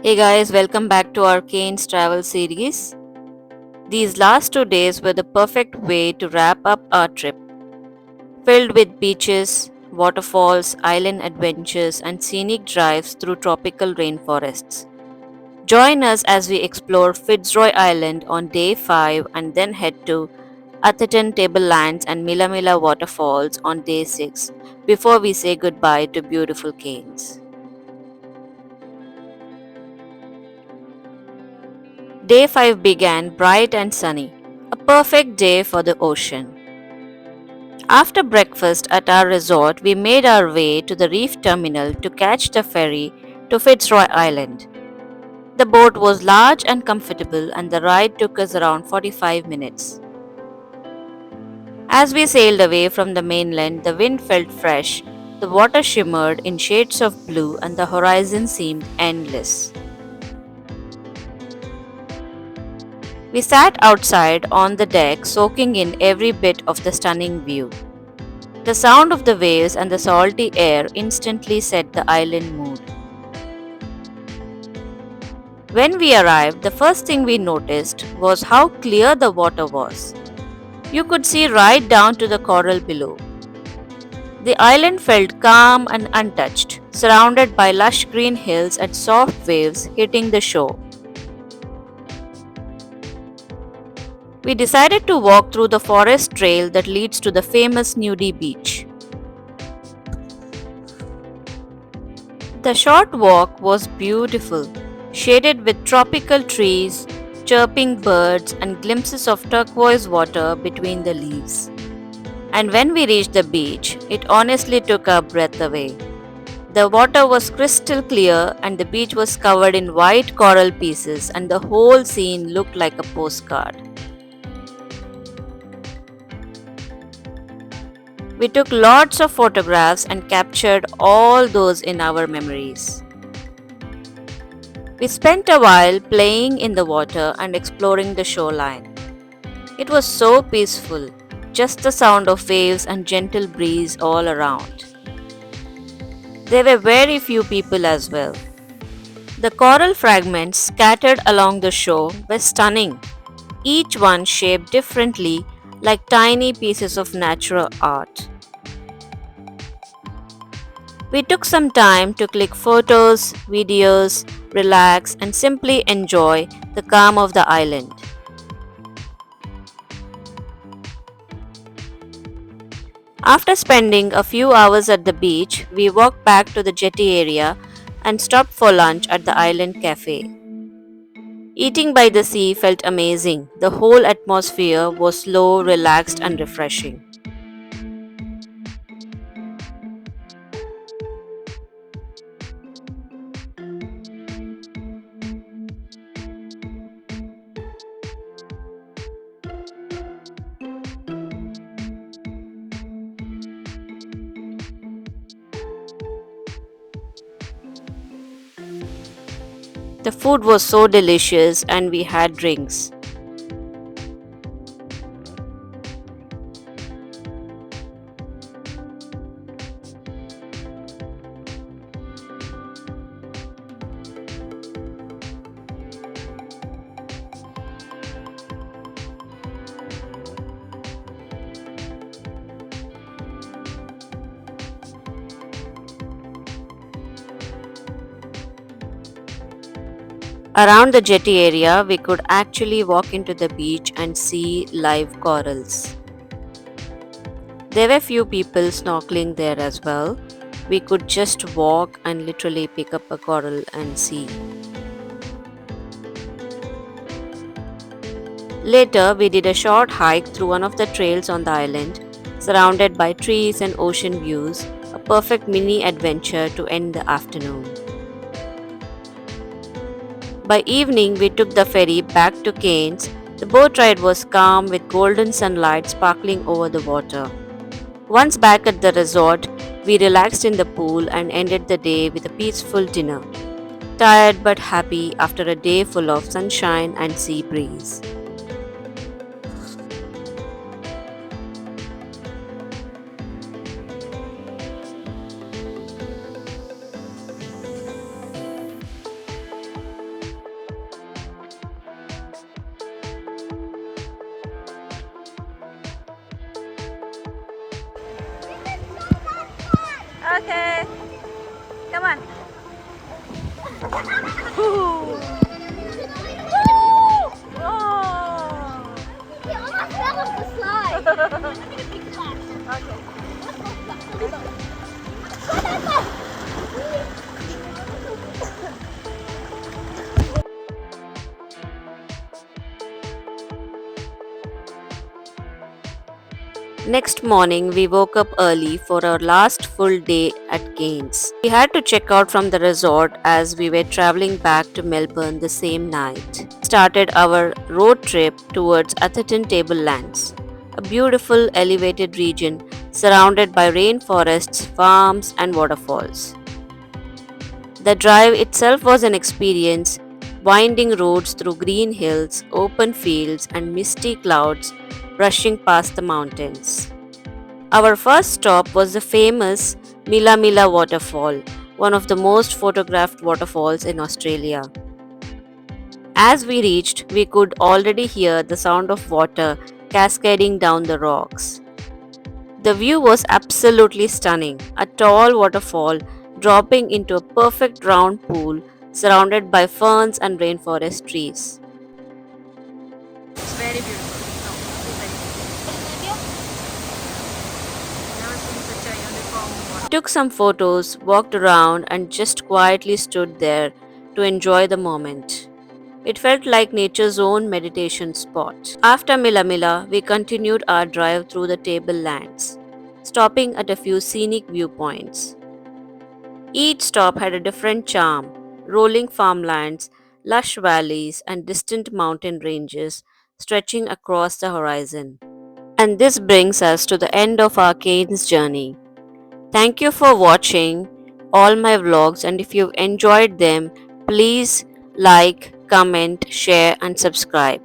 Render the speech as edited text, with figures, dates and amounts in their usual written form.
Hey guys, welcome back to our Cairns travel series. These last 2 days were the perfect way to wrap up our trip, filled with beaches, waterfalls, island adventures, and scenic drives through tropical rainforests. Join us as we explore Fitzroy Island on day 5 and then head to Atherton Tablelands and Millaa Millaa Waterfalls on day 6 before we say goodbye to beautiful Cairns. Day 5 began bright and sunny, a perfect day for the ocean. After breakfast at our resort, we made our way to the reef terminal to catch the ferry to Fitzroy Island. The boat was large and comfortable, and the ride took us around 45 minutes. As we sailed away from the mainland, the wind felt fresh, the water shimmered in shades of blue, and the horizon seemed endless. We sat outside on the deck, soaking in every bit of the stunning view. The sound of the waves and the salty air instantly set the island mood. When we arrived, the first thing we noticed was how clear the water was. You could see right down to the coral below. The island felt calm and untouched, surrounded by lush green hills and soft waves hitting the shore. We decided to walk through the forest trail that leads to the famous Nudie Beach. The short walk was beautiful, shaded with tropical trees, chirping birds, and glimpses of turquoise water between the leaves. And when we reached the beach, it honestly took our breath away. The water was crystal clear, and the beach was covered in white coral pieces, and the whole scene looked like a postcard. We took lots of photographs and captured all those in our memories. We spent a while playing in the water and exploring the shoreline. It was so peaceful, just the sound of waves and gentle breeze all around. There were very few people as well. The coral fragments scattered along the shore were stunning, each one shaped differently like tiny pieces of natural art. We took some time to click photos, videos, relax, and simply enjoy the calm of the island. After spending a few hours at the beach, we walked back to the jetty area and stopped for lunch at the island cafe. Eating by the sea felt amazing. The whole atmosphere was slow, relaxed, and refreshing. The food was so delicious, and we had drinks. Around the jetty area, we could actually walk into the beach and see live corals. There were few people snorkeling there as well. We could just walk and literally pick up a coral and see. Later, we did a short hike through one of the trails on the island, surrounded by trees and ocean views, a perfect mini adventure to end the afternoon. By evening, we took the ferry back to Cairns. The boat ride was calm with golden sunlight sparkling over the water. Once back at the resort, we relaxed in the pool and ended the day with a peaceful dinner. Tired but happy after a day full of sunshine and sea breeze. Okay, come on. Woo. Oh. He almost fell off the slide. Let me get a big splash. Okay. Next morning, we woke up early for our last full day at Cairns. We had to check out from the resort as we were traveling back to Melbourne the same night. Started our road trip towards Atherton Tablelands, a beautiful elevated region surrounded by rainforests, farms, and waterfalls. The drive itself was an experience, winding roads through green hills, open fields, and misty clouds brushing past the mountains. Our first stop was the famous Millaa Millaa Waterfall, one of the most photographed waterfalls in Australia. As we reached, we could already hear the sound of water cascading down the rocks. The view was absolutely stunning, a tall waterfall dropping into a perfect round pool surrounded by ferns and rainforest trees. It's very beautiful. Took some photos, walked around, and just quietly stood there to enjoy the moment. It felt like nature's own meditation spot. After Millaa Millaa, we continued our drive through the tablelands, stopping at a few scenic viewpoints. Each stop had a different charm: rolling farmlands, lush valleys, and distant mountain ranges stretching across the horizon. And this brings us to the end of our Cairns journey. Thank you for watching all my vlogs, and if you've enjoyed them, please like, comment, share, and subscribe.